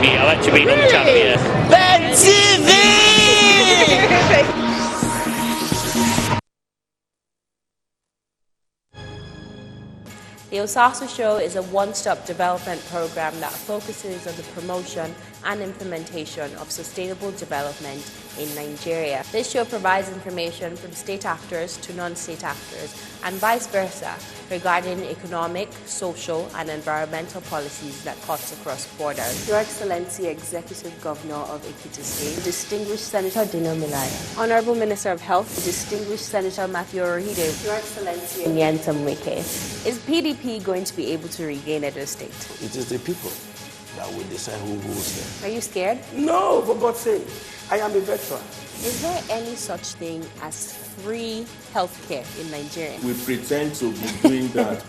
TV. I've actually been on the channel, yeah. Ben TV! The Osasu Show is a one-stop development program that focuses on the promotion and implementation of sustainable development in Nigeria. This show provides information from state actors to non-state actors and vice versa regarding economic, social and environmental policies that cut across borders. Your Excellency Executive Governor of Ekiti State, Distinguished Senator Dino Milaya, Honorable Minister of Health, Distinguished Senator Matthew Orihide, Your Excellency Nyentem Wike. Is PDP going to be able to regain Edo State? It is the people that will decide who rules them. Are you scared? No, for God's sake. I am a veteran. Is there any such thing as free healthcare in Nigeria? We pretend to be doing that.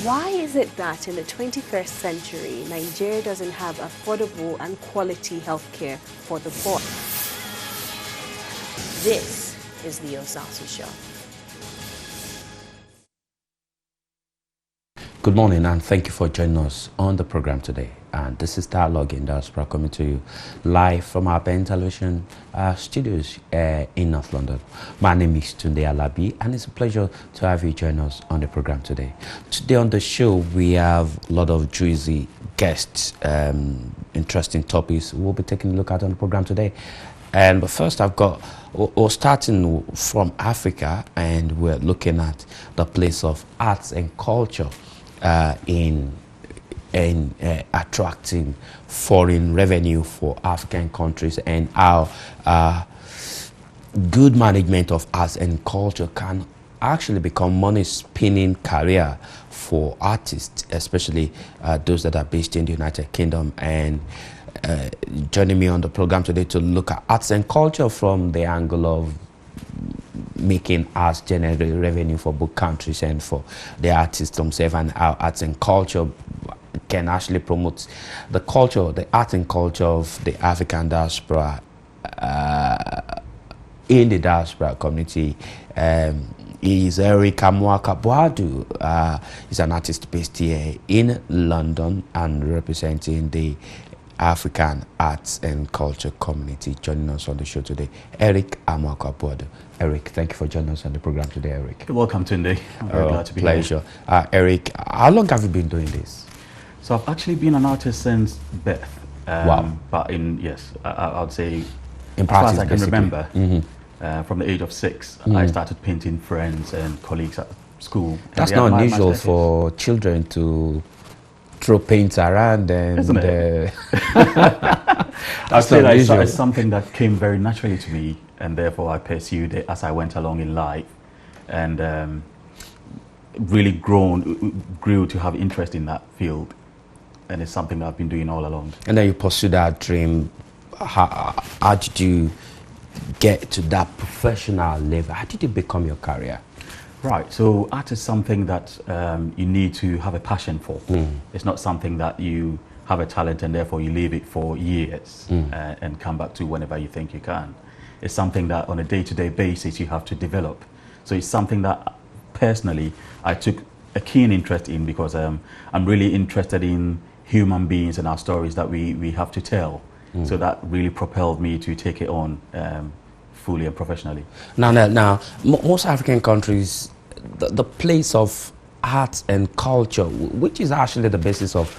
Why is it that in the 21st century, Nigeria doesn't have affordable and quality healthcare for the poor? This is the Osasu Show. Good morning and thank you for joining us on the program today. And this is Dialogue in Diaspora coming to you live from our Ben Television studios in North London. My name is Tunde Alabi and it's a pleasure to have you join us on the program today. Today on the show we have a lot of juicy guests, interesting topics we'll be taking a look at on the program today. But first we're starting from Africa and we're looking at the place of arts and culture in attracting foreign revenue for African countries and how good management of arts and culture can actually become money-spinning career for artists, especially those that are based in the United Kingdom. And joining me on the program today to look at arts and culture from the angle of making arts generate revenue for both countries and for the artists themselves, and how arts and culture can actually promote the culture, the art and culture of the African diaspora in the diaspora community. Is Eric Amoakwa-Boadu. He's an artist based here in London and representing the African arts and culture community. Joining us on the show today, Eric Amoakwa-Boadu. Eric, thank you for joining us on the program today, Eric. You're welcome, Tunde. I'm very glad to be pleasure. here. Eric, how long have you been doing this? So I've actually been an artist since birth. Wow. But I would say, in as far practice, as I can basically. remember, from the age of 6, I started painting friends and colleagues at school. That's not unusual for children to throw paints around, and isn't it? I'd say that it's something that came very naturally to me, and therefore I pursued it as I went along in life, and really grew to have interest in that field, and it's something that I've been doing all along. And then you pursued that dream. How did you get to that professional level? How did it become your career? Right, so art is something that you need to have a passion for. It's not something that you have a talent and therefore you leave it for years and come back to whenever you think you can. It's something that on a day-to-day basis you have to develop. So it's something that personally I took a keen interest in because I'm really interested in human beings and our stories that we have to tell. So that really propelled me to take it on fully and professionally. Now, most African countries, the place of arts and culture, which is actually the basis of,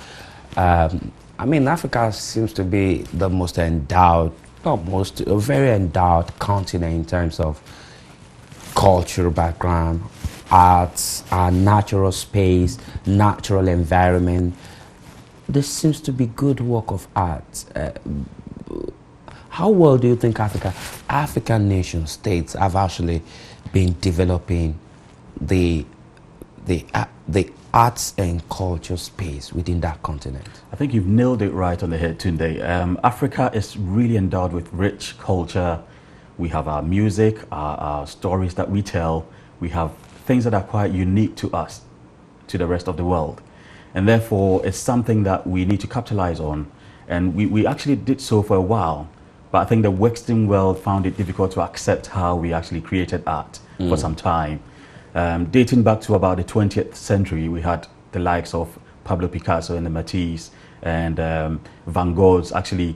Africa seems to be the most endowed, a very endowed continent in terms of cultural background, arts, natural space, natural environment. There seems to be good work of art. How well do you think African nation states have actually been developing the arts and culture space within that continent? I think you've nailed it right on the head, Tunde. Africa is really endowed with rich culture. We have our music, our stories that we tell. We have things that are quite unique to us, to the rest of the world. And therefore, it's something that we need to capitalize on. And we actually did so for a while. But I think the Western world found it difficult to accept how we actually created art for some time. Dating back to about the 20th century, we had the likes of Pablo Picasso and the Matisse and Van Gogh's actually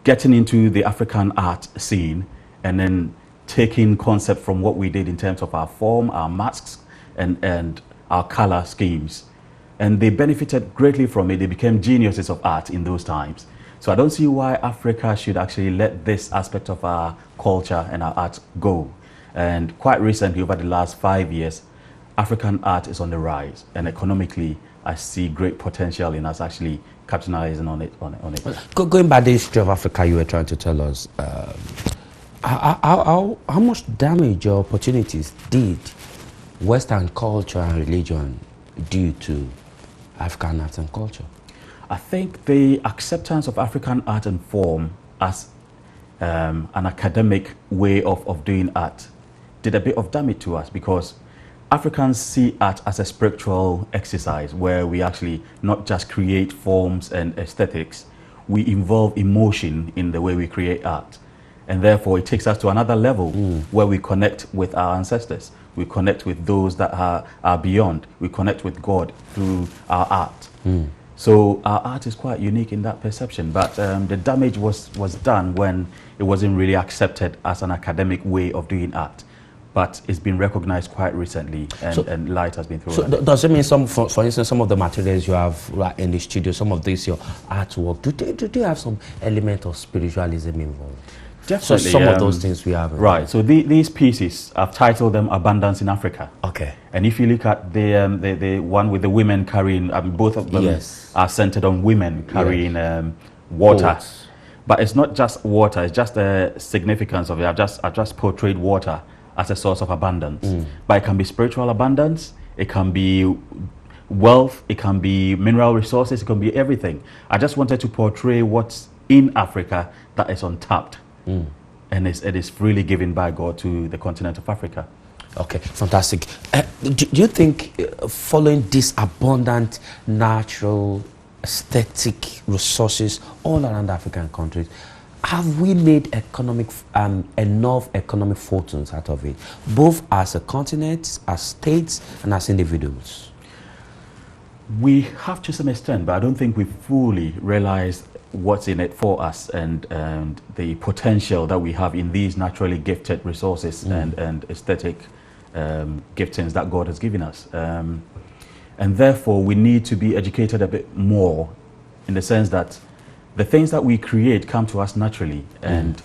getting into the African art scene and then taking concept from what we did in terms of our form, our masks, and our color schemes. And they benefited greatly from it. They became geniuses of art in those times. So I don't see why Africa should actually let this aspect of our culture and our art go. And quite recently, over the last 5 years, African art is on the rise. And economically, I see great potential in us actually capitalizing on it. Going back to the history of Africa, you were trying to tell us, how much damage or opportunities did Western culture and religion do to African art and culture? I think the acceptance of African art and form as an academic way of doing art did a bit of damage to us, because Africans see art as a spiritual exercise where we actually not just create forms and aesthetics, we involve emotion in the way we create art. And therefore it takes us to another level where we connect with our ancestors, we connect with those that are beyond, we connect with God through our art. So our art is quite unique in that perception, but the damage was done when it wasn't really accepted as an academic way of doing art. But it's been recognized quite recently, and light has been thrown. So does it mean, for instance, some of the materials you have in the studio, some of this, your artwork, do they have some element of spiritualism involved? Definitely. So some of those things we have. Right. So these pieces, I've titled them Abundance in Africa. Okay. And if you look at the one with the women carrying, both of them are centered on women carrying water. Boats. But it's not just water, it's just the significance of it. I've just portrayed water as a source of abundance. But it can be spiritual abundance, it can be wealth, it can be mineral resources, it can be everything. I just wanted to portray what's in Africa that is untapped. And it is freely given by God to the continent of Africa. Okay, fantastic. Do you think following these abundant natural aesthetic resources all around African countries, have we made enough economic fortunes out of it, both as a continent, as states, and as individuals? We have to some extent, but I don't think we fully realize what's in it for us and the potential that we have in these naturally gifted resources and aesthetic giftings that God has given us. And therefore, we need to be educated a bit more, in the sense that the things that we create come to us naturally, and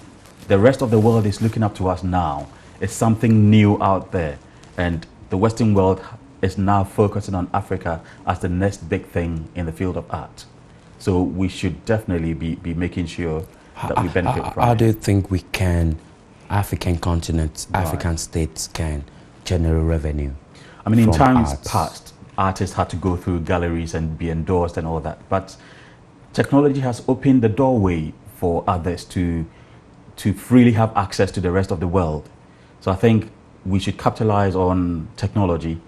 the rest of the world is looking up to us now. It's something new out there, and the Western world is now focusing on Africa as the next big thing in the field of art. So we should definitely be making sure that we benefit from it. How do you think we can, African continents, African states can generate revenue? I mean, in times past, artists had to go through galleries and be endorsed and all that. But technology has opened the doorway for others to freely have access to the rest of the world. So I think we should capitalize on technology,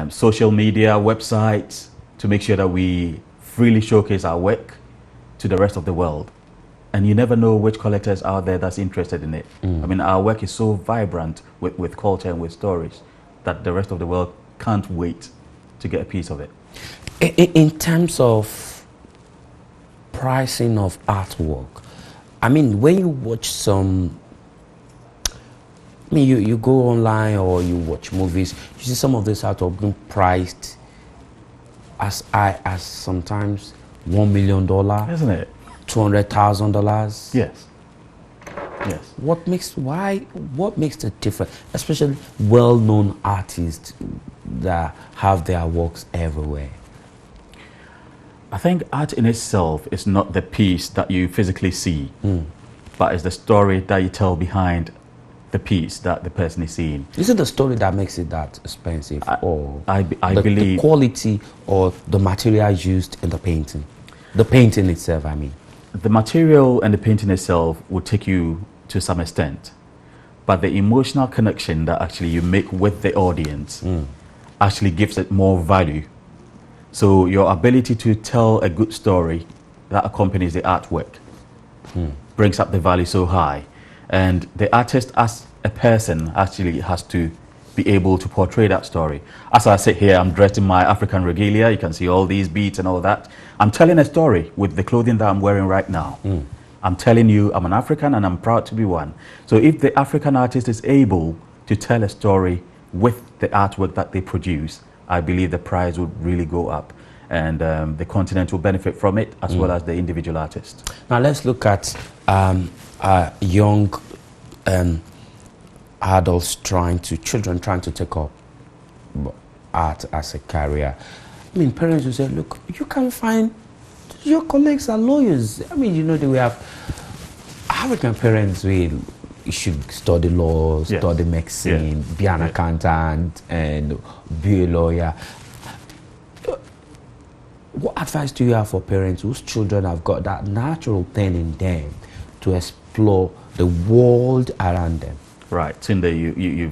social media, websites, to make sure that we freely showcase our work to the rest of the world. And you never know which collectors out there that's interested in it. I mean, our work is so vibrant with culture and with stories that the rest of the world can't wait to get a piece of it. In terms of pricing of artwork, I mean, when you watch you go online or you watch movies, you see some of this artwork being priced as high as sometimes $1 million, isn't it? $200,000. Yes. Yes. What makes the difference, especially well-known artists that have their works everywhere? I think art in itself is not the piece that you physically see, but it's the story that you tell behind the piece that the person is seeing. Is it the story that makes it that expensive, or I believe the quality or the material used in the painting? The painting itself, I mean. The material and the painting itself will take you to some extent, but the emotional connection that actually you make with the audience actually gives it more value. So your ability to tell a good story that accompanies the artwork brings up the value so high. And the artist as a person actually has to be able to portray that story. As I sit here, I'm dressed in my African regalia. You can see all these beads and all that. I'm telling a story with the clothing that I'm wearing right now. I'm telling you I'm an African and I'm proud to be one. So if the African artist is able to tell a story with the artwork that they produce, I believe the price would really go up, and the continent will benefit from it, as well as the individual artist. Now let's look at young adults children trying to take up art as a career. I mean, parents will say, look, you can find, your colleagues are lawyers. I mean, you know, we have African parents, you should study law, study medicine, be an accountant, and be a lawyer. What advice do you have for parents whose children have got that natural thing in them to explore the world around them? Right, Tunde,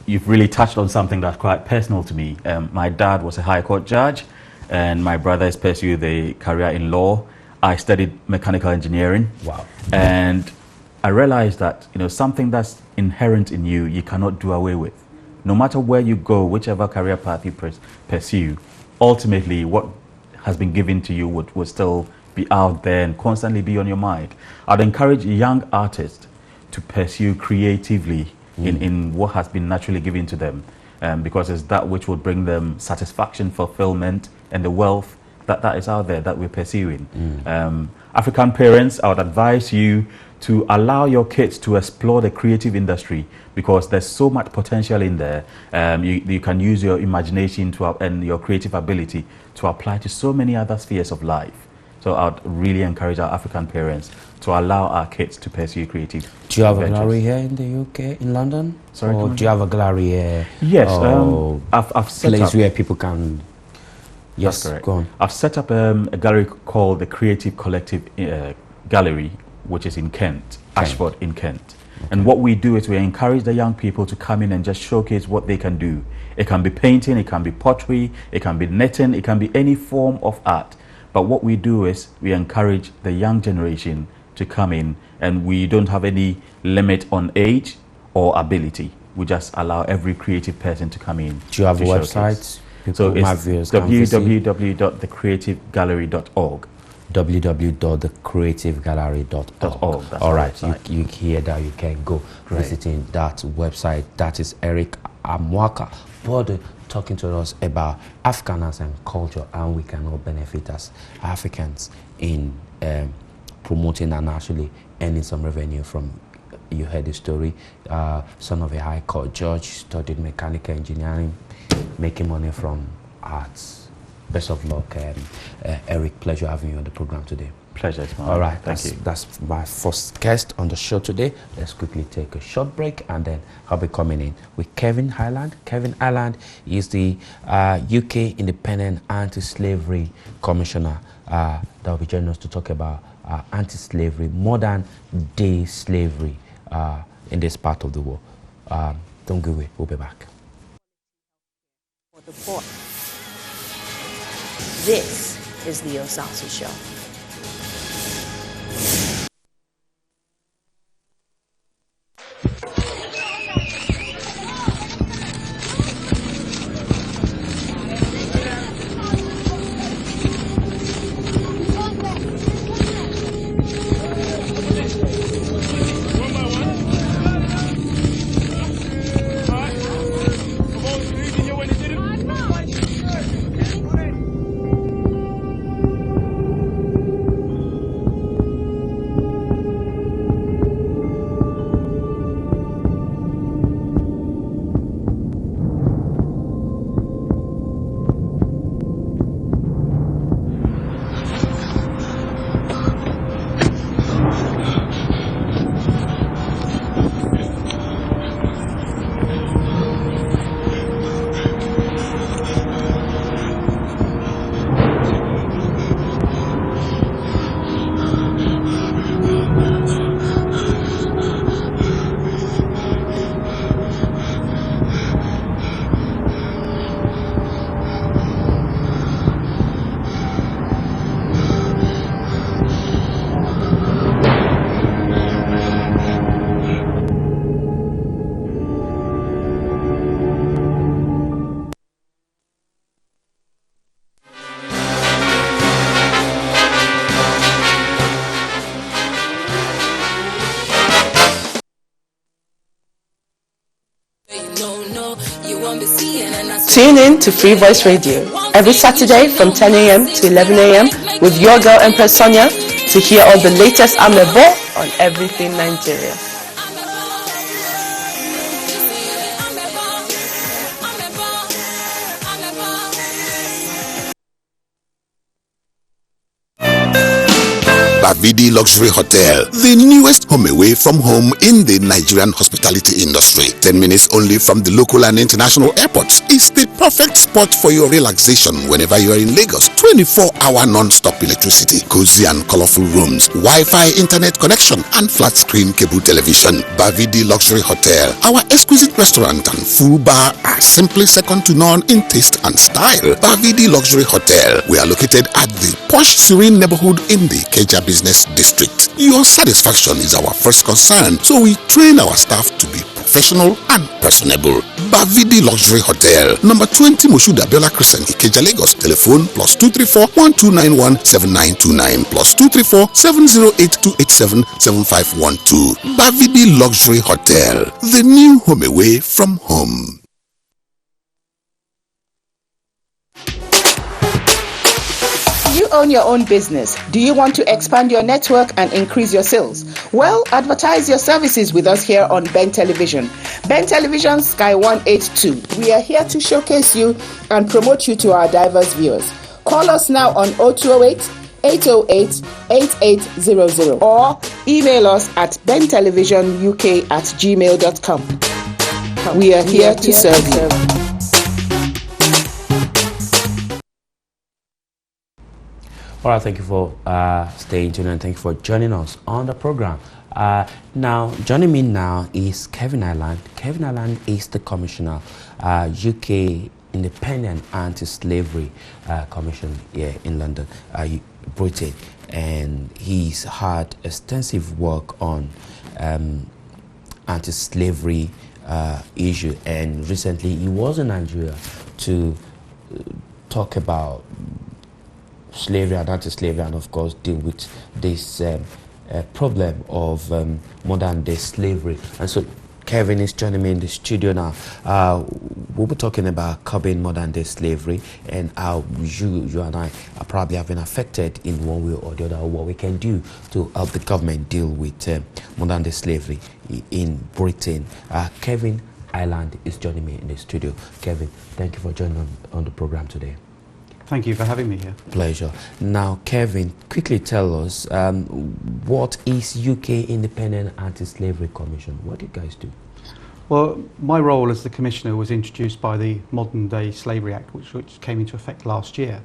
you've really touched on something that's quite personal to me. My dad was a high court judge, and my brother is pursuing a career in law. I studied mechanical engineering. Wow. And I realized that, you know, something that's inherent in you, you cannot do away with. No matter where you go, whichever career path you pursue, ultimately what has been given to you would still be out there and constantly be on your mind. I'd encourage young artists to pursue creatively in what has been naturally given to them, because it's that which will bring them satisfaction, fulfillment, and the wealth that is out there that we're pursuing. African parents, I would advise you to allow your kids to explore the creative industry, because there's so much potential in there. You can use your imagination and your creative ability to apply to so many other spheres of life. So I would really encourage our African parents to allow our kids to pursue creative Do you have ventures. a gallery here in the UK, in London? Sorry, or do you have a gallery here? Yes, I've set place up, where people can... Yes, that's correct. go on. I've set up a gallery called the Creative Collective Gallery, which is in Kent, Ashford in Kent. Okay. And what we do is we encourage the young people to come in and just showcase what they can do. It can be painting, it can be pottery, it can be knitting, it can be any form of art. But what we do is we encourage the young generation to come in, and we don't have any limit on age or ability. We just allow every creative person to come in. Do you have a showcase. website? So it's www.thecreativegallery.org. www.thecreativegallery.org. All right, you hear that, you can go visiting that website. That is Eric Amoakwa-Boadu talking to us about Africanness and culture, and we can all benefit as Africans in promoting and actually earning some revenue from. You heard the story, son of a high court judge, studied mechanical engineering, making money from arts. Best of luck, Eric. Pleasure having you on the program today. Pleasure, man. All right, Thank you. That's my first guest on the show today. Let's quickly take a short break, and then I'll be coming in with Kevin Hyland. Kevin Hyland is the UK Independent Anti-Slavery Commissioner that will be joining us to talk about anti-slavery, modern day slavery in this part of the world. Don't go away. We'll be back. This is the Osasu Show. Tune in to Free Voice Radio every Saturday from 10 a.m. to 11 a.m. with your girl Empress Sonia to hear all the latest Amebo on everything Nigeria. Bavidi Luxury Hotel, the newest home away from home in the Nigerian hospitality industry. 10 minutes only from the local and international airports. It's the perfect spot for your relaxation whenever you are in Lagos. 24-hour non-stop electricity, cozy and colorful rooms, Wi-Fi internet connection, and flat screen cable television. Bavidi Luxury Hotel. Our exquisite restaurant and full bar are simply second to none in taste and style. Bavidi Luxury Hotel. We are located at the posh, serene neighborhood in the Keja Business District. Your satisfaction is our first concern, so we train our staff to be professional and personable. Bavidi Luxury Hotel, number 20 Moshuda Biola Crescent, Ikeja, Lagos. Telephone +234-1291-7929 +234-708-287-7512. Bavidi Luxury Hotel, the new home away from home. You own your own business. Do you want to expand your network and increase your sales? Well, advertise your services with us here on Ben Television. Ben Television Sky 182. We are here to showcase you and promote you to our diverse viewers. Call us now on 0208 808 8800 or email us at bentelevisionuk@gmail.com. We are here to serve you. All right, thank you for staying tuned and thank you for joining us on the program. Now, joining me now is Kevin Hyland. Kevin Hyland is the Commissioner, UK Independent Anti-Slavery Commission here in London, Britain, and he's had extensive work on anti-slavery issue, and recently he was in Nigeria to talk about slavery and anti-slavery, and of course deal with this problem of modern day slavery. And so Kevin is joining me in the studio now. We'll be talking about curbing modern day slavery and how you and I are probably have been affected in one way or the other, or what we can do to help the government deal with modern day slavery in Britain. Kevin Hyland is joining me in the studio. Kevin, thank you for joining on the program today. Thank you for having me here. Pleasure. Now, Kevin, quickly tell us, what is UK Independent Anti-Slavery Commission? What do you guys do? Well, my role as the Commissioner was introduced by the Modern Day Slavery Act, which came into effect last year.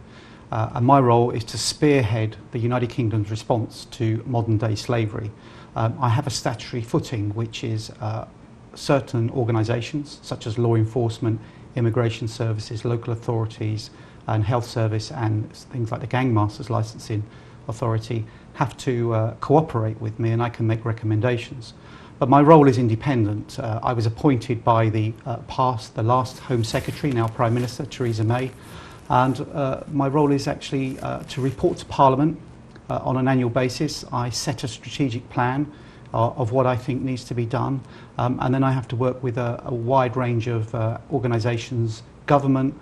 And my role is to spearhead the United Kingdom's response to modern day slavery. I have a statutory footing, which is certain organisations, such as law enforcement, immigration services, local authorities, and health service, and things like the Gang Masters Licensing Authority have to cooperate with me, and I can make recommendations. But my role is independent. I was appointed by the last Home Secretary, now Prime Minister, Theresa May, and my role is actually to report to Parliament on an annual basis. I set a strategic plan of what I think needs to be done, and then I have to work with a wide range of organisations, government,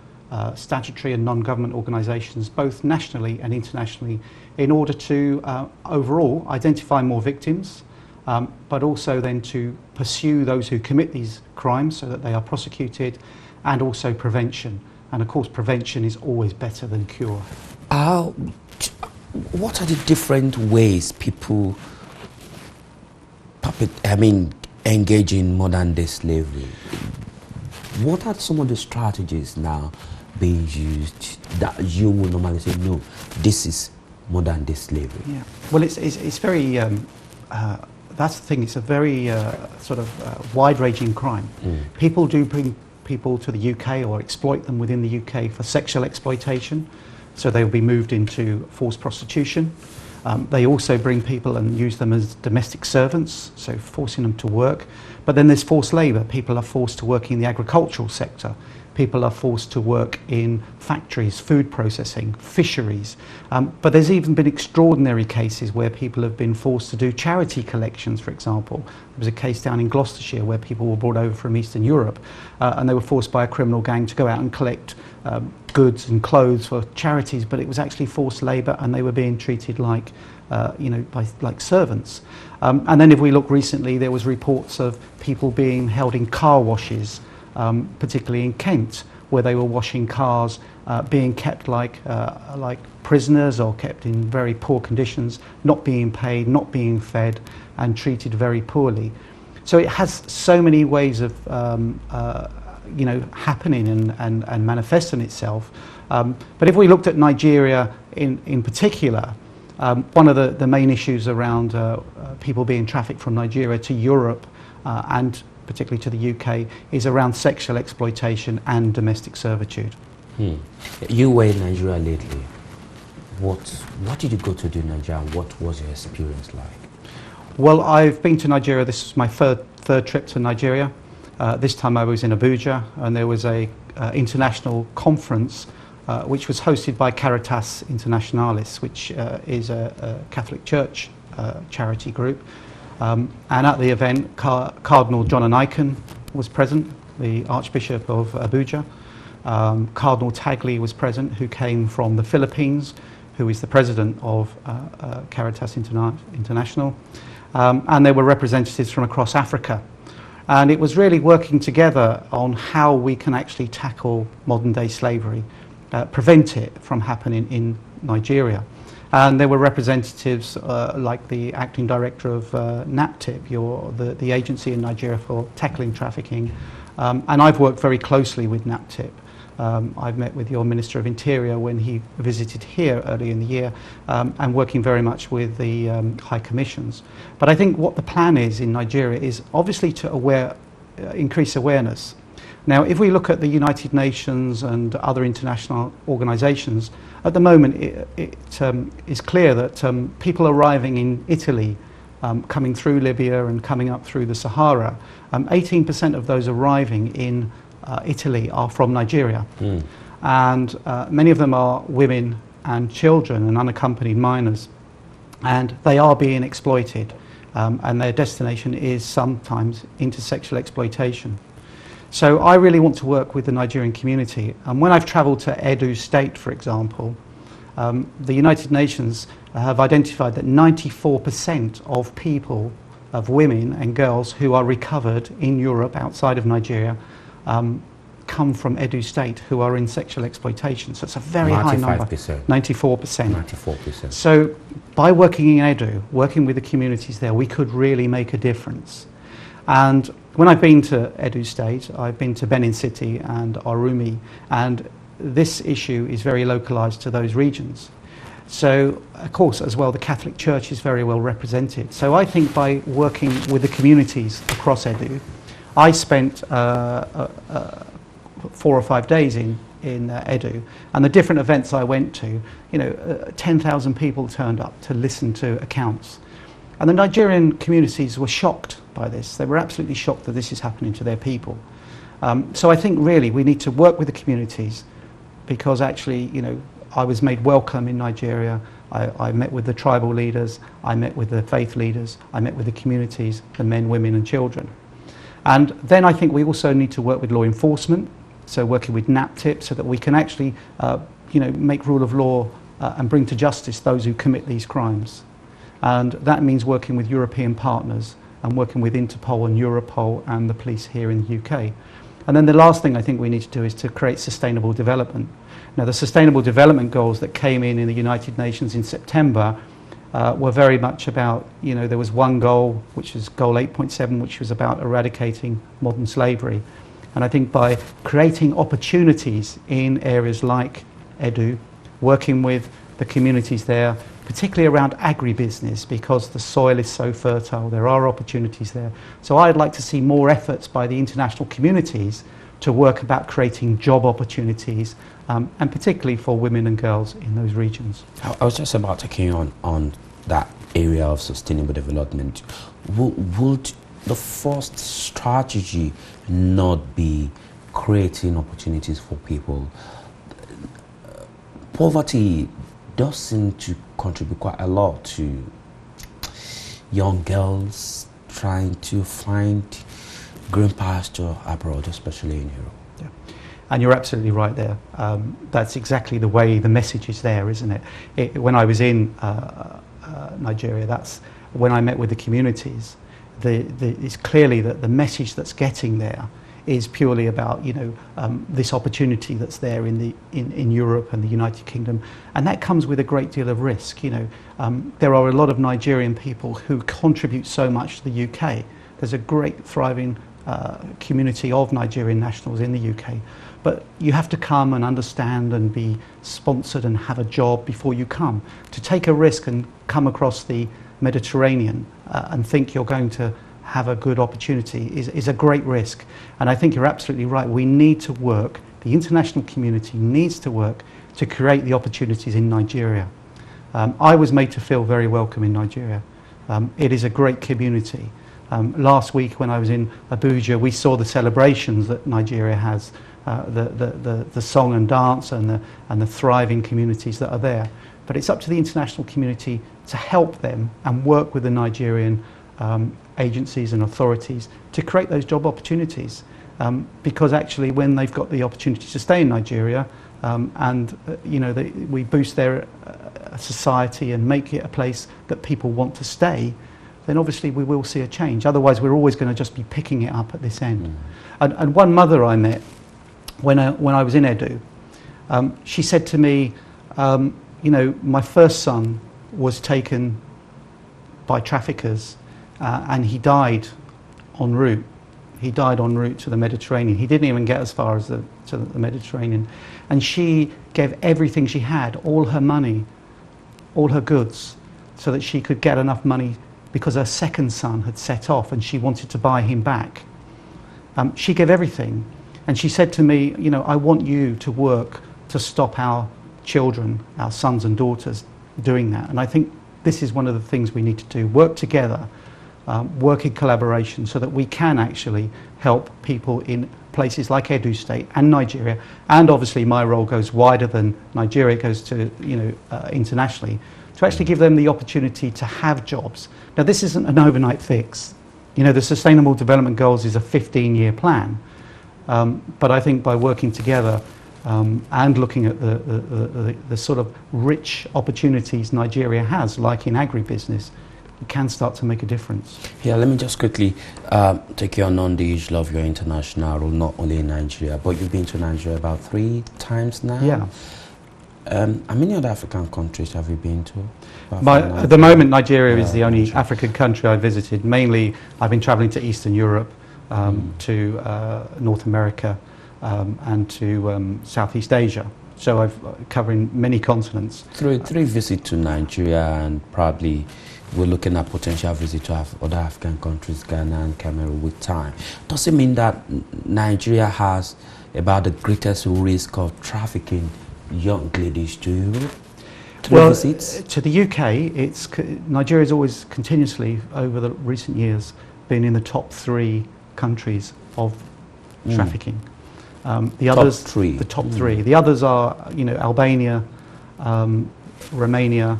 statutory and non-government organisations, both nationally and internationally, in order to overall identify more victims, but also then to pursue those who commit these crimes so that they are prosecuted, and also prevention. And of course, prevention is always better than cure. What are the different ways people engage in modern day slavery? What are some of the strategies now being used that you would normally say, no, this is modern day slavery? Yeah. Well, it's very, that's the thing, it's a very wide-ranging crime. People do bring people to the UK or exploit them within the UK for sexual exploitation, so they will be moved into forced prostitution. They also bring people and use them as domestic servants, so forcing them to work. But then there's forced labour. People are forced to work in the agricultural sector, People are forced to work in factories, food processing, fisheries. But there's even been extraordinary cases where people have been forced to do charity collections, for example. There was a case down in Gloucestershire where people were brought over from Eastern Europe and they were forced by a criminal gang to go out and collect goods and clothes for charities, but it was actually forced labour and they were being treated like, like servants. And then if we look recently, there was reports of people being held in car washes, particularly in Kent, where they were washing cars, being kept like prisoners or kept in very poor conditions, not being paid, not being fed, and treated very poorly. So it has so many ways of happening and manifesting itself. But if we looked at Nigeria in particular, one of the main issues around people being trafficked from Nigeria to Europe and particularly to the UK, is around sexual exploitation and domestic servitude. You were in Nigeria lately. What did you go to do in Nigeria? What was your experience like? Well, I've been to Nigeria. This is my third trip to Nigeria. This time I was in Abuja, and there was a international conference which was hosted by Caritas Internationalis, which is a Catholic Church charity group. And at the event, Cardinal John Anaikon was present, the Archbishop of Abuja. Cardinal Tagley was present, who came from the Philippines, who is the president of Caritas International. And there were representatives from across Africa. And it was really working together on how we can actually tackle modern-day slavery, prevent it from happening in Nigeria. And there were representatives like the acting director of NAPTIP, the agency in Nigeria for tackling trafficking. And I've worked very closely with NAPTIP. I've met with your Minister of Interior when he visited here early in the year, and working very much with the High Commissions. But I think what the plan is in Nigeria is obviously to increase awareness. Now, if we look at the United Nations and other international organisations, at the moment it is clear that people arriving in Italy, coming through Libya and coming up through the Sahara, 18% of those arriving in Italy are from Nigeria. And many of them are women and children and unaccompanied minors. And they are being exploited, and their destination is sometimes into sexual exploitation. So I really want to work with the Nigerian community. And when I've travelled to Edo State, for example, the United Nations have identified that 94% of people, of women and girls who are recovered in Europe outside of Nigeria, come from Edo State, who are in sexual exploitation. So it's a very high number. 94%. 94%. So by working in Edo, working with the communities there, we could really make a difference. And when I've been to Edo State, I've been to Benin City and Arumi, and this issue is very localized to those regions. So, of course, as well, the Catholic Church is very well represented. So I think by working with the communities across Edo, I spent 4 or 5 days in Edo, and the different events I went to, 10,000 people turned up to listen to accounts. And the Nigerian communities were shocked by this. They were absolutely shocked that this is happening to their people. So I think really we need to work with the communities, because actually, I was made welcome in Nigeria. I met with the tribal leaders, I met with the faith leaders, I met with the communities, the men, women and children. And then I think we also need to work with law enforcement, so working with NAPTIP so that we can actually make rule of law and bring to justice those who commit these crimes. And that means working with European partners and working with Interpol and Europol and the police here in the UK. And then the last thing I think we need to do is to create sustainable development. Now, the Sustainable Development Goals that came in the United Nations in September were very much about, there was one goal, which is goal 8.7, which was about eradicating modern slavery. And I think by creating opportunities in areas like Edo, working with the communities there, particularly around agribusiness, because the soil is so fertile, there are opportunities there. So I'd like to see more efforts by the international communities to work about creating job opportunities, and particularly for women and girls in those regions. I was just about to key on that area of sustainable development. Would the first strategy not be creating opportunities for people. Poverty does seem to contribute quite a lot to young girls trying to find green pasture abroad, especially in Europe. Yeah. And you're absolutely right there. That's exactly the way the message is there, isn't it? When I was in Nigeria, that's when I met with the communities. It's clearly that the message that's getting there is purely about, this opportunity that's there in Europe and the United Kingdom, and that comes with a great deal of risk. There are a lot of Nigerian people who contribute so much to the UK. There's a great thriving community of Nigerian nationals in the UK, but you have to come and understand and be sponsored and have a job before you come. To take a risk and come across the Mediterranean and think you're going to have a good opportunity is a great risk. And I think you're absolutely right. We need to work, the international community needs to work to create the opportunities in Nigeria. I was made to feel very welcome in Nigeria. It is a great community. Last week when I was in Abuja, we saw the celebrations that Nigeria has, the song and dance and the thriving communities that are there. But it's up to the international community to help them and work with the Nigerian agencies and authorities to create those job opportunities, because actually when they've got the opportunity to stay in Nigeria we boost their society and make it a place that people want to stay, then obviously we will see a change. Otherwise we're always going to just be picking it up at this end. And one mother I met when I was in Edo, she said to me, my first son was taken by traffickers and he died en route. He died en route to the Mediterranean. He didn't even get as far as to the Mediterranean. And she gave everything she had, all her money, all her goods, so that she could get enough money because her second son had set off and she wanted to buy him back. She gave everything. And she said to me, I want you to work to stop our children, our sons and daughters, doing that. And I think this is one of the things we need to do, work together, work in collaboration so that we can actually help people in places like Edo State and Nigeria. And obviously my role goes wider than Nigeria, it goes to, internationally, to actually give them the opportunity to have jobs. Now this isn't an overnight fix. The Sustainable Development Goals is a 15-year plan. But I think by working together and looking at the sort of rich opportunities Nigeria has, like in agribusiness, it can start to make a difference. Yeah, let me just quickly take you on the issue of your international role, not only in Nigeria, but you've been to Nigeria about 3 times now. Yeah. How many other African countries have you been to? At the moment, Nigeria is the only African country I visited. Mainly, I've been traveling to Eastern Europe, to North America, and to Southeast Asia. So I've covering many continents. Three visits to Nigeria, and probably we're looking at potential visit to other African countries, Ghana and Cameroon, with time. Does it mean that Nigeria has about the greatest risk of trafficking young ladies to Europe? Visits? To the UK, Nigeria's always continuously, over the recent years, been in the top 3 countries of trafficking. The others, the top 3. The others are, Albania, Romania,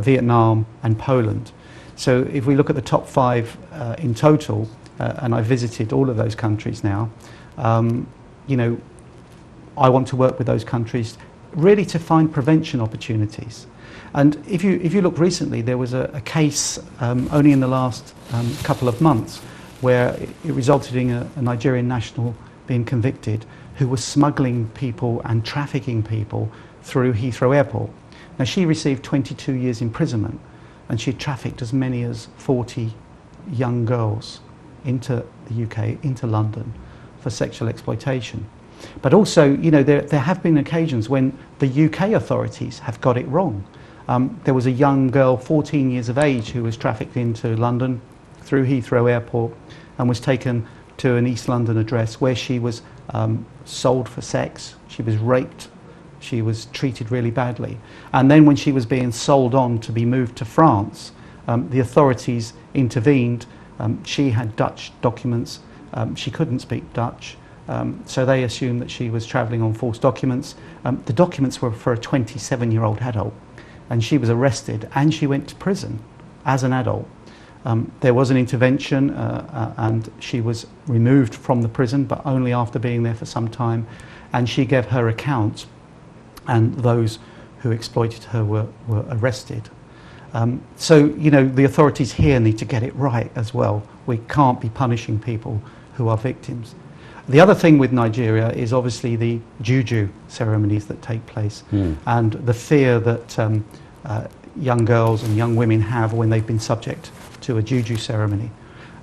Vietnam, and Poland. So if we look at the top 5 in total, and I've visited all of those countries now, I want to work with those countries really to find prevention opportunities. And if you look recently, there was a case only in the last couple of months where it resulted in a Nigerian national being convicted who was smuggling people and trafficking people through Heathrow Airport. Now she received 22 years imprisonment and she trafficked as many as 40 young girls into the UK, into London, for sexual exploitation. But also, there have been occasions when the UK authorities have got it wrong. There was a young girl, 14 years of age, who was trafficked into London through Heathrow Airport and was taken to an East London address where she was sold for sex, she was raped, she was treated really badly. And then when she was being sold on to be moved to France, the authorities intervened. She had Dutch documents, She couldn't speak Dutch, so they assumed that she was travelling on false documents. The documents were for a 27-year-old adult, and she was arrested and she went to prison as an adult. There was an intervention and she was removed from the prison, but only after being there for some time, and she gave her account, and those who exploited her were arrested. So, you know, the authorities here need to get it right as well. We can't be punishing people who are victims. The other thing with Nigeria is obviously the juju ceremonies that take place, and the fear that young girls and young women have when they've been subject to a juju ceremony.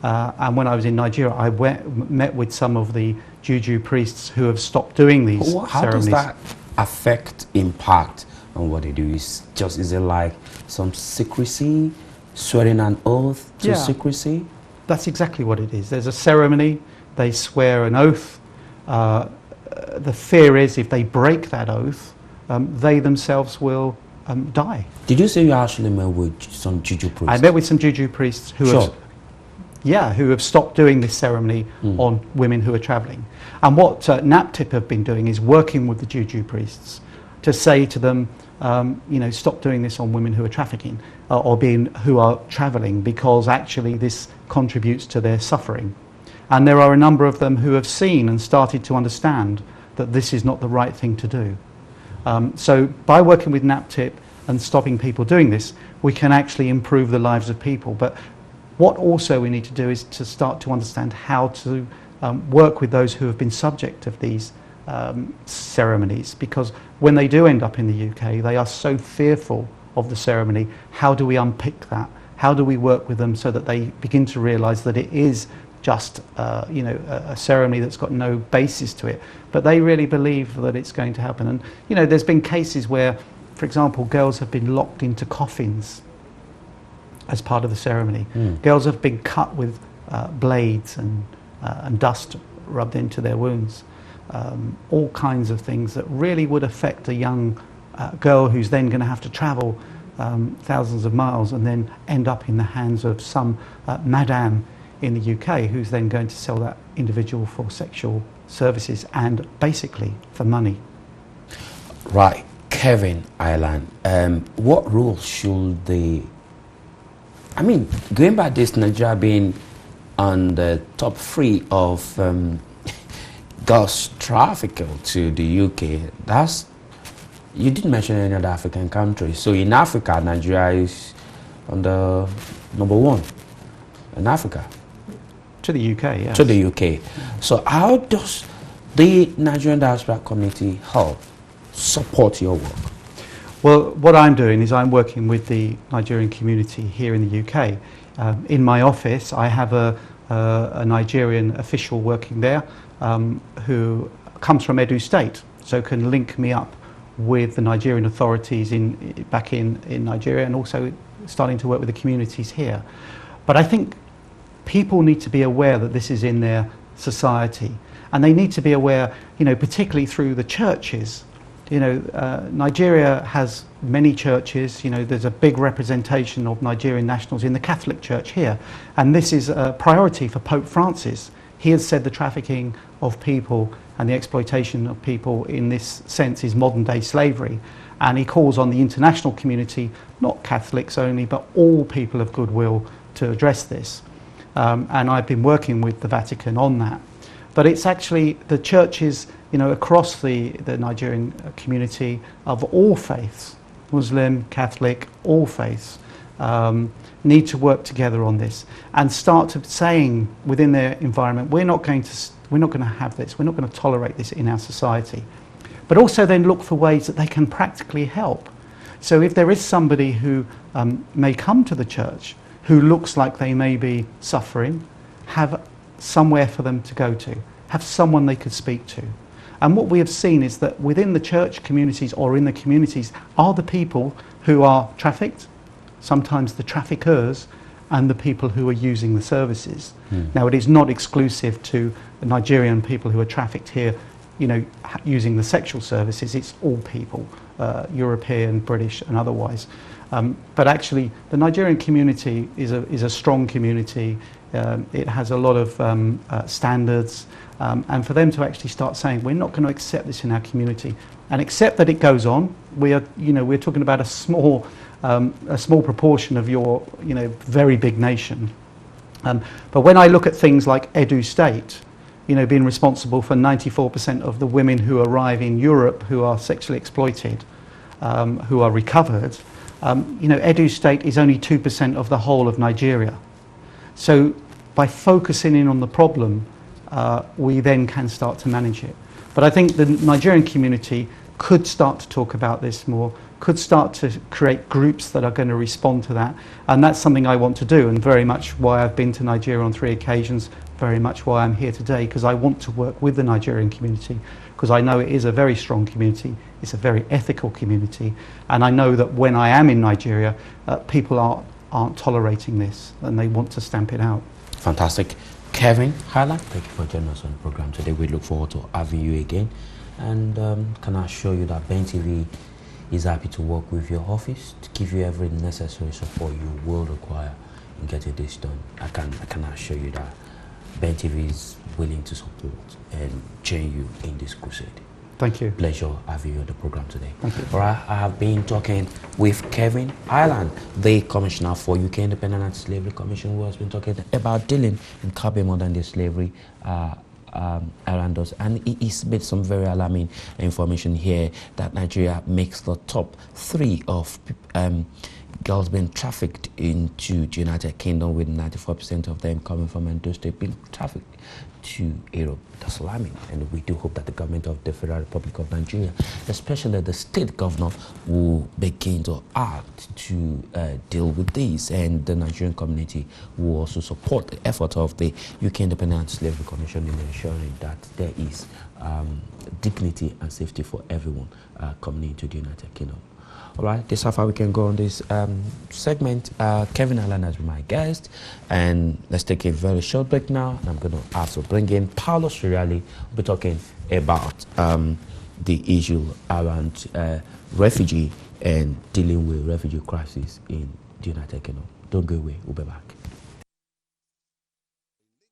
And when I was in Nigeria, I met with some of the juju priests who have stopped doing these ceremonies. How does that affect, impact on what they do? Is it like some secrecy, swearing an oath to secrecy? That's exactly what it is. There's a ceremony, they swear an oath. The fear is if they break that oath, they themselves will die. Did you say you actually met with some juju priests? I met with some juju priests who have stopped doing this ceremony on women who are travelling. And what NAPTIP have been doing is working with the juju priests to say to them, you know, stop doing this on women who are trafficking who are travelling, because actually this contributes to their suffering. And there are a number of them who have seen and started to understand that this is not the right thing to do. So by working with NAPTIP and stopping people doing this, we can actually improve the lives of people. But what also we need to do is to start to understand how to work with those who have been subject of these ceremonies, because when they do end up in the UK, they are so fearful of the ceremony. How do we unpick that? How do we work with them so that they begin to realise that it is just you know, a ceremony that's got no basis to it, but they really believe that it's going to happen? And you know, there's been cases where, for example, girls have been locked into coffins as part of the ceremony. Girls have been cut with blades and dust rubbed into their wounds. All kinds of things that really would affect a young girl who's then going to have to travel thousands of miles and then end up in the hands of some madame in the UK who's then going to sell that individual for sexual services and basically for money. Right. Kevin Hyland, what role should they, I mean, going by this, Nigeria being on the top 3 of girls trafficked to the UK, that's, you didn't mention any other African countries. So in Africa, Nigeria is on the number 1 in Africa. To the UK, yes. To the UK. So how does the Nigerian diaspora community help support your work? Well, what I'm doing is I'm working with the Nigerian community here in the UK. In my office, I have a Nigerian official working there who comes from Edo State, so can link me up with the Nigerian authorities back in Nigeria, and also starting to work with the communities here. But I think people need to be aware that this is in their society, and they need to be aware, you know, particularly through the churches. You know, Nigeria has many churches. You know, there's a big representation of Nigerian nationals in the Catholic Church here, and this is a priority for Pope Francis. He has said the trafficking of people and the exploitation of people in this sense is modern day slavery, and he calls on the international community, not Catholics only, but all people of goodwill, to address this. And I've been working with the Vatican on that. But it's actually the churches, you know, across the Nigerian community of all faiths, Muslim, Catholic, all faiths, need to work together on this and start to saying within their environment, we're not going to have this, we're not going to tolerate this in our society. But also then look for ways that they can practically help. So if there is somebody who may come to the church who looks like they may be suffering, have somewhere for them to go to, have someone they could speak to. And what we have seen is that within the church communities or in the communities are the people who are trafficked, sometimes the traffickers, and the people who are using the services. Now, it is not exclusive to the Nigerian people who are trafficked here, you know, using the sexual services. It's all people, European, British, and otherwise. But actually, the Nigerian community is a strong community. It has a lot of standards, and for them to actually start saying, we're not going to accept this in our community, and accept that it goes on. We're talking about a small proportion of your, very big nation. But when I look at things like Edu State, being responsible for 94% of the women who arrive in Europe who are sexually exploited, who are recovered, Edu State is only 2% of the whole of Nigeria. So by focusing in on the problem, we then can start to manage it. But I think the Nigerian community could start to talk about this more, could start to create groups that are going to respond to that. And that's something I want to do, and very much why I've been to Nigeria on 3 occasions, very much why I'm here today, because I want to work with the Nigerian community, because I know it is a very strong community, it's a very ethical community, and I know that when I am in Nigeria, people aren't tolerating this, and they want to stamp it out. Fantastic. Kevin Hyland, thank you for joining us on the program today. We look forward to having you again. And can I assure you that Ben TV is happy to work with your office to give you every necessary support you will require in getting this done. I can assure you that Ben TV is willing to support and join you in this crusade. Thank you. Pleasure having you on the program today. Thank you. All right, I have been talking with Kevin Hyland, the Commissioner for UK Independent Anti-Slavery Commission, who has been talking about dealing in curbing modern-day slavery around us, and he's made some very alarming information here that Nigeria makes the top 3 of girls being trafficked into the United Kingdom, with 94% of them coming from Edo State being trafficked to Europe. That's alarming, and we do hope that the government of the Federal Republic of Nigeria, especially the state governor, will begin to act to deal with this, and the Nigerian community will also support the effort of the UK Independent Anti-Slavery Commission in ensuring that there is dignity and safety for everyone coming into the United Kingdom. All right, this is how far we can go on this segment. Kevin Hyland has been my guest, and let's take a very short break now. And I'm going to also bring in Paolo Siriali. We'll be talking about the issue around refugee and dealing with refugee crisis in the United Kingdom. Don't go away. We'll be back.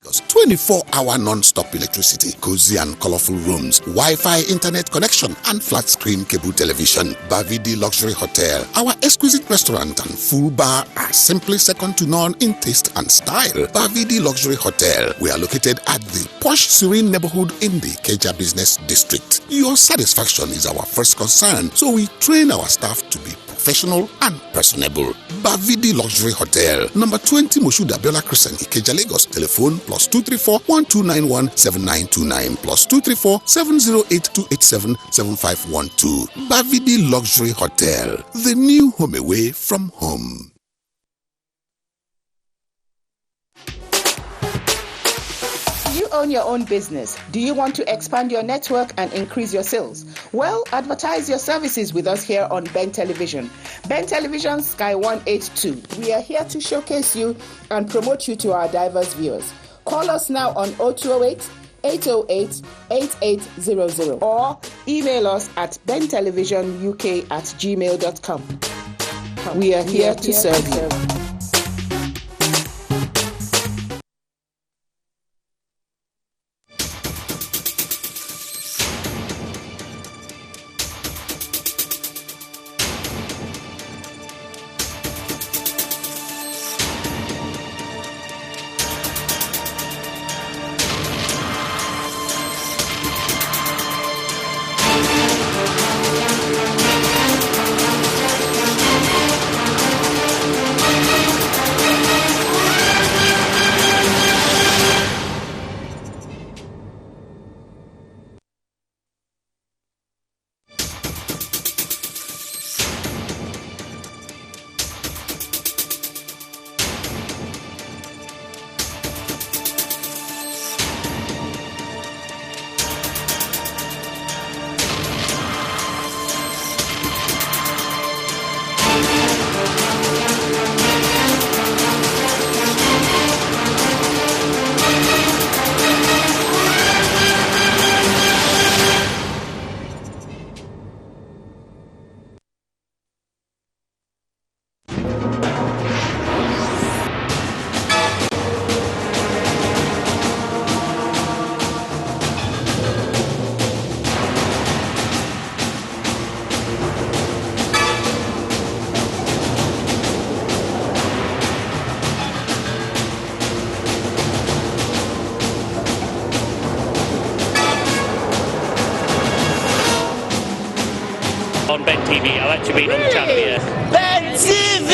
24-hour non-stop electricity, cozy and colorful rooms, Wi-Fi internet connection, and flat screen cable television. Bavidi Luxury Hotel. Our exquisite restaurant and full bar are simply second to none in taste and style. Bavidi Luxury Hotel. We are located at the posh, serene neighborhood in the Keja Business District. Your satisfaction is our first concern, so we train our staff to be professional and personable. Bavidi Luxury Hotel, number 20 Moshuda Biola Crescent, Ikeja, Lagos. Telephone +234 1291 7929 +234 708 287 7512. Bavidi Luxury Hotel, the new home away from home. You own your own business. Do you want to expand your network and increase your sales? Well, advertise your services with us here on Ben Television. Ben Television Sky 182. We are here to showcase you and promote you to our diverse viewers. Call us now on 0208 808 8800 or email us at bentelevisionuk@gmail.com. We are here to serve you. on Ben TV. I've actually been on the channel, yeah. Ben TV!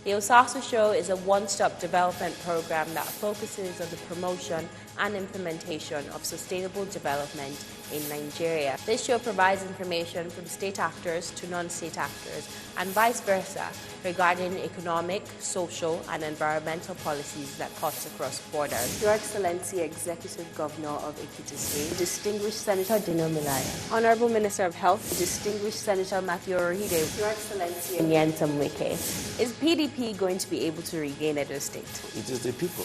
The Osasu Show is a one-stop development program that focuses on the promotion and implementation of sustainable development in Nigeria. This show provides information from state actors to non-state actors and vice versa regarding economic, social and environmental policies that cuts across borders. Your Excellency Executive Governor of Ekiti State, Distinguished Senator Dino Milaya, Honorable Minister of Health, Distinguished Senator Matthew Orihide, Your Excellency Nyentem Wike. Is PDP going to be able to regain Edo State? It is the people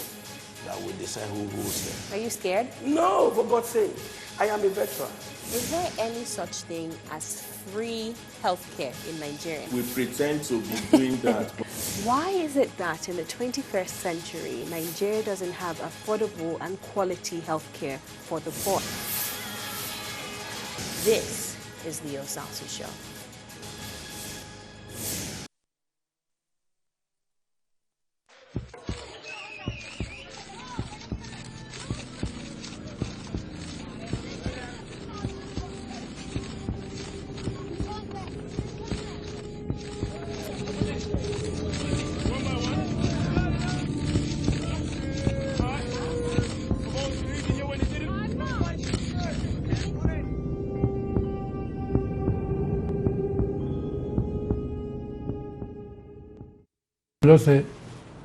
that will decide who rules them. Are you scared? No, for God's sake. I am a veteran. Is there any such thing as free healthcare in Nigeria? We pretend to be doing that. Why is it that in the 21st century, Nigeria doesn't have affordable and quality healthcare for the poor? This is the Osasu Show.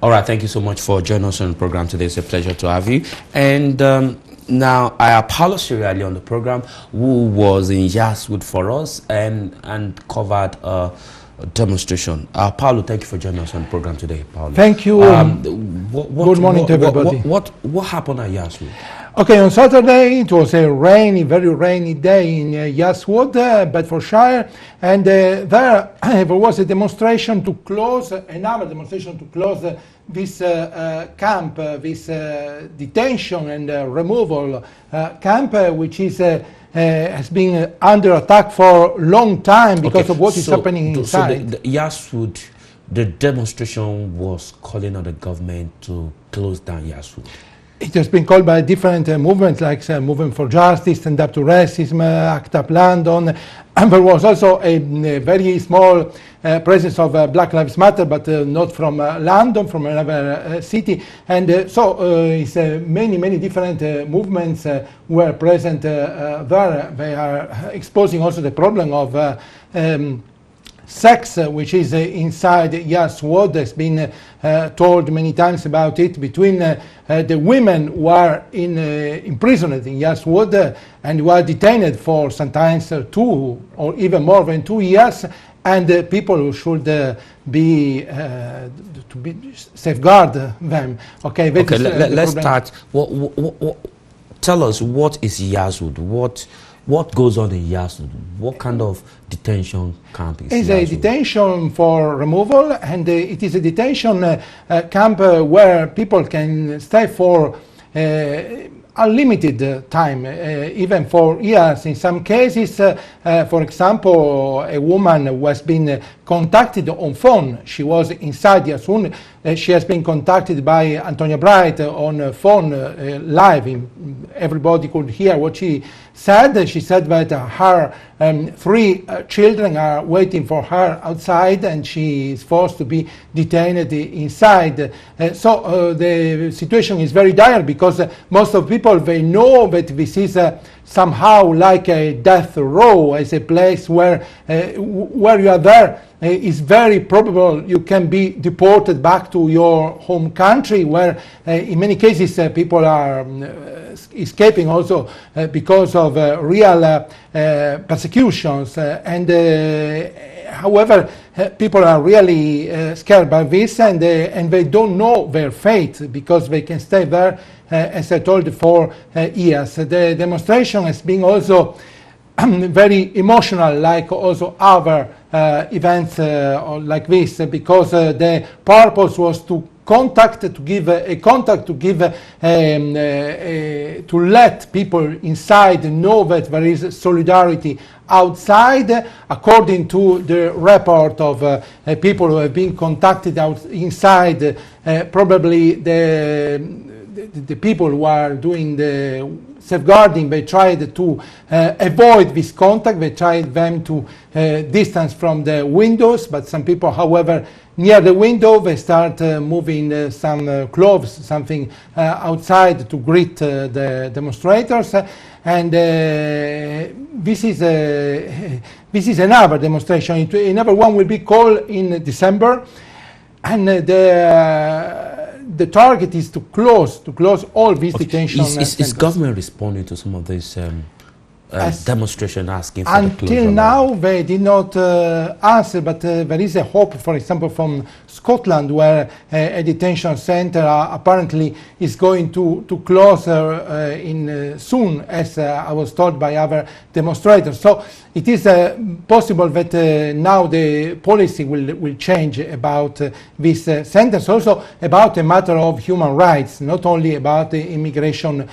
All right, thank you so much for joining us on the program today. It's a pleasure to have you. And now I have Paulo Siriali on the program, who was in Yaswood for us and covered a demonstration. Paulo, thank you for joining us on the program today, Paulo. Thank you. Good morning to everybody. What happened at Yaswood? Okay, on Saturday it was a very rainy day in Yaswood, Bedfordshire, and there was a demonstration to close, another demonstration to close this camp, this detention and removal camp, which is has been under attack for a long time because of what is happening inside. So Yaswood, the demonstration was calling on the government to close down Yaswood. It has been called by different movements, like Movement for Justice, Stand Up to Racism, Act Up London, and there was also a very small presence of Black Lives Matter, but not from London, from another city, and so many different movements were present there. They are exposing also the problem of sex, which is inside Yaswood. Has been told many times about it between the women who are imprisoned in Yaswood and who are detained for sometimes 2 or even more than 2 years, and people who should be safeguard them. Okay, let's start. Tell us, what is Yaswood? What goes on in Yaswood? What kind of detention camp is It's Yaswood? a detention for removal, and it is a detention camp where people can stay for unlimited time, even for years in some cases. For example, a woman who has been contacted on phone. She was inside Yaswood. She has been contacted by Antonia Bright on phone live. Everybody could hear what she said. She said that her 3 children are waiting for her outside, and she is forced to be detained inside. So the situation is very dire, because most of people, they know that this is somehow like a death row, as a place where you are there. It's very probable you can be deported back to your home country, where in many cases people are escaping also because of real persecutions. However, people are really scared by this, and they don't know their fate, because they can stay there, as I told, for years. The demonstration has been also very emotional, like also other events like this, because the purpose was to let people inside know that there is solidarity outside. According to the report of people who have been contacted inside, probably the people who are doing the safeguarding, they tried to avoid this contact. They tried them to distance from the windows, but some people, however, near the window, they start moving some clothes, something outside to greet the demonstrators. And this is another demonstration. Another one will be called in December, and the target is to close all these detention centers. Is government responding to some of these demonstration asking for until the closure? now they did not answer, but there is a hope, for example, from Scotland, where a detention center apparently is going to close soon, as I was told by other demonstrators. So it is possible that now the policy will change about these centers, also about a matter of human rights, not only about the immigration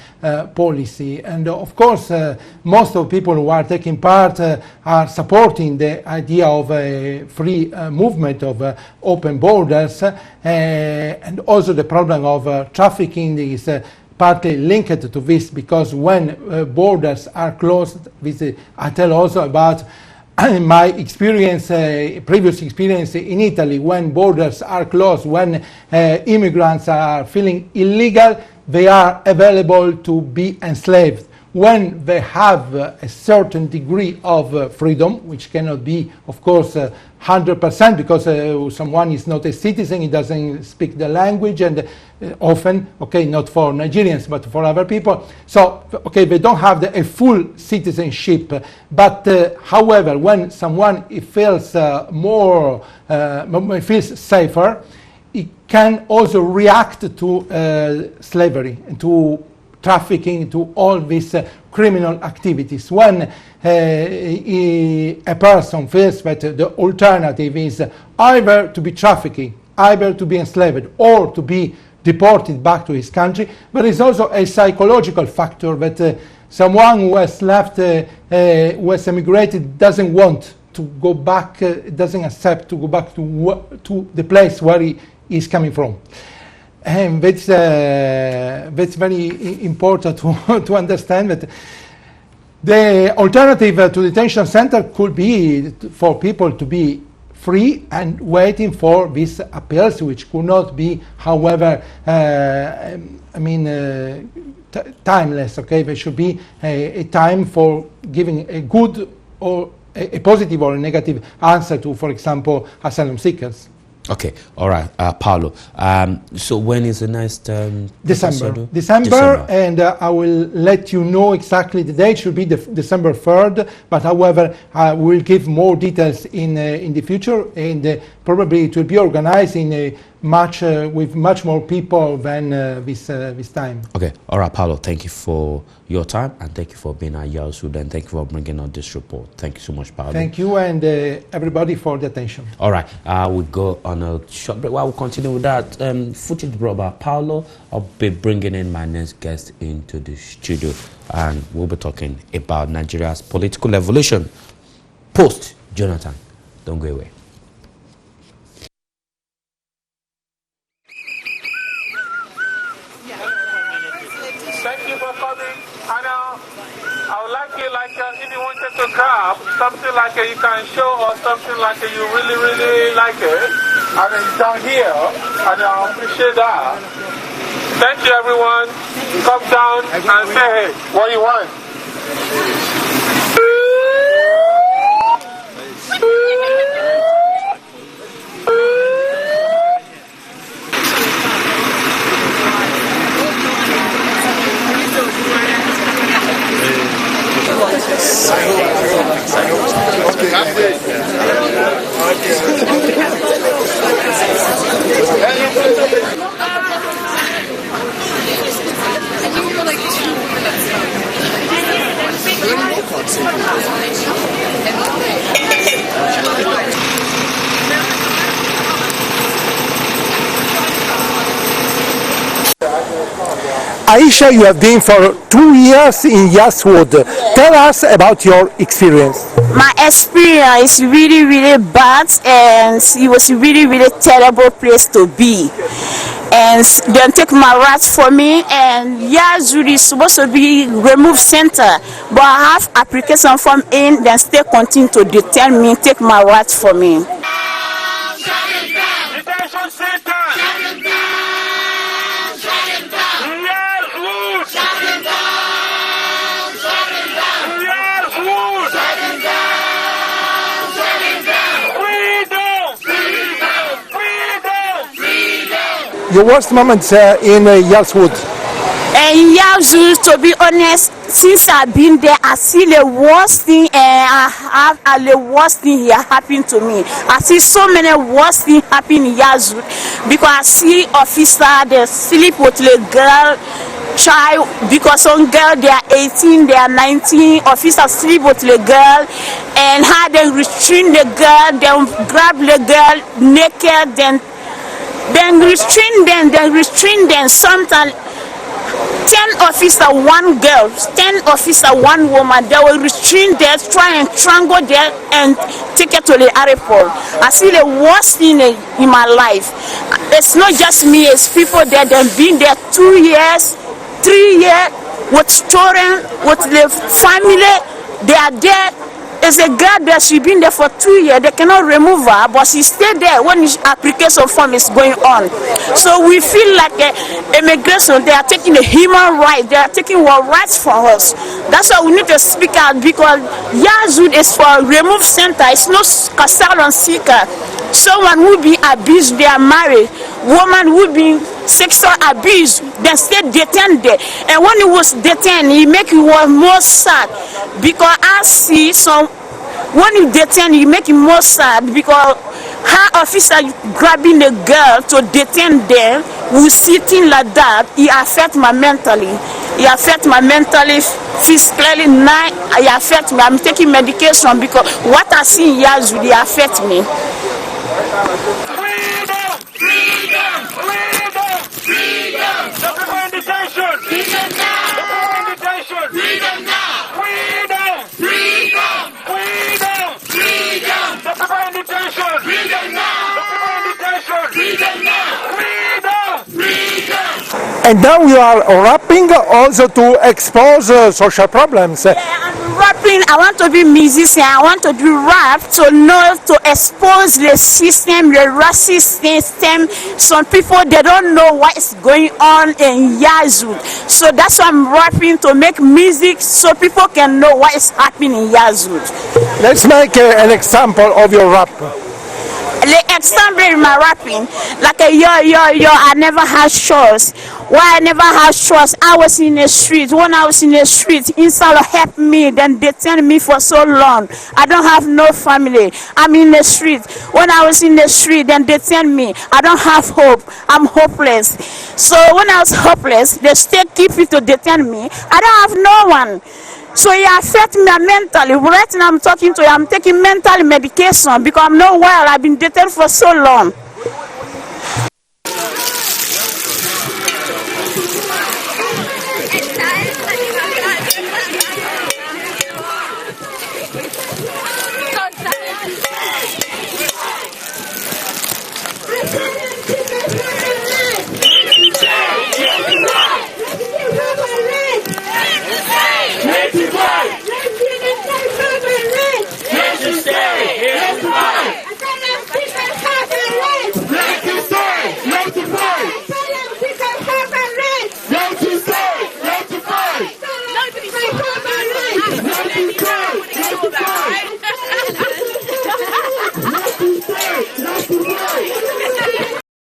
policy. And of course, most of the people who are taking part are supporting the idea of a free movement of open borders, and also the problem of trafficking is partly linked to this, because when borders are closed, I tell also about my experience, previous experience in Italy. When borders are closed, when immigrants are feeling illegal, they are available to be enslaved. When they have a certain degree of freedom, which cannot be, of course, 100%, because someone is not a citizen, he doesn't speak the language, and often, okay, not for Nigerians, but for other people. So, okay, they don't have a full citizenship. But, however, when someone feels feels safer, he can also react to slavery, to trafficking, to all these criminal activities. When a person feels that the alternative is either to be trafficking, either to be enslaved, or to be deported back to his country, there is also a psychological factor that someone who has left, who has emigrated, doesn't want to go back, doesn't accept to go back to the place where he is coming from. And that's very important to understand that the alternative to detention center could be for people to be free and waiting for these appeals, which could not be, however, timeless. Okay, there should be a time for giving a good or a positive or a negative answer to, for example, asylum seekers. Okay, all right, Paulo. So when is the next December, and I will let you know exactly the date. It should be December 3rd, but however, I will give more details in the future, and probably it will be organized in a with much more people than this time. Okay, all right, Paulo, thank you for your time, and thank you for being at Yale Sudan. Thank you for bringing on this report. Thank you so much, Paulo. Thank you, and everybody for the attention. All right, we'll go on a short break. While we continue with that footage brought by Paulo, I'll be bringing in my next guest into the studio, and we'll be talking about Nigeria's political evolution post Jonathan. Don't go away. Thank you for coming. And I would like you, if you wanted to grab something like you can show or something like you really, really like it, and it's down here, and I appreciate that. Thank you, everyone. Come down and say, hey, what you want? Okay. Aisha, you have been for 2 years in Yaswood. Tell us about your experience. My experience is really, really bad, and it was a really, really terrible place to be. And they take my rights for me, and Yaswood is supposed to be remove center, but I have application form in, then still continue to detain me, take my rights for me. Your worst moments in Yaswood? And Yaswood, to be honest, since I've been there, I see the worst thing, and I have the worst thing here happen to me. I see so many worst things happen in Yaswood because I see officer they sleep with the girl child, because some girl they are 18, they are 19. Officers sleep with the girl and how they restrain the girl, then grab the girl naked, then restrain them. Sometimes 10 officers, 1 girl, 10 officers, 1 woman, they will restrain them, try and strangle them and take it to the airport. I see the worst thing in my life. It's not just me, it's people that have been there 2 years, 3 years, with children, with the family, they are there. It's a girl that she's been there for 2 years. They cannot remove her, but she stayed there when the application form is going on. So we feel like immigration, they are taking the human rights. They are taking our rights from us. That's why we need to speak out, because Yaswood is for remove center. It's not asylum seeker. Someone who be abused, they are married. Woman who be sexual abuse, then stay detained there. And when he was detained, he make you more sad, because I see some, when you detain, you make it more sad, because her officer grabbing the girl to detain them, we sitting like that, it affect my mentally. It affect my mentally, physically, it affect me. I'm taking medication because what I see in Yaswood, it affect me. And now you are rapping also to expose social problems. Yeah, I'm rapping. I want to be musician. I want to do rap to expose the system, the racist system. Some people, they don't know what is going on in Yaswood. So that's why I'm rapping, to make music so people can know what is happening in Yaswood. Let's make an example of your rap. The example in my rapping, like I never had shows. Why I never had shows? I was in the street. When I was in the street, inside helped me, then detain me for so long. I don't have no family. I'm in the street. When I was in the street, then detain me. I don't have hope. I'm hopeless. So when I was hopeless, they still keep it to detain me. I don't have no one. So it affects me mentally. Right now I'm talking to you, I'm taking mental medication because I'm not well. I've been detained for so long.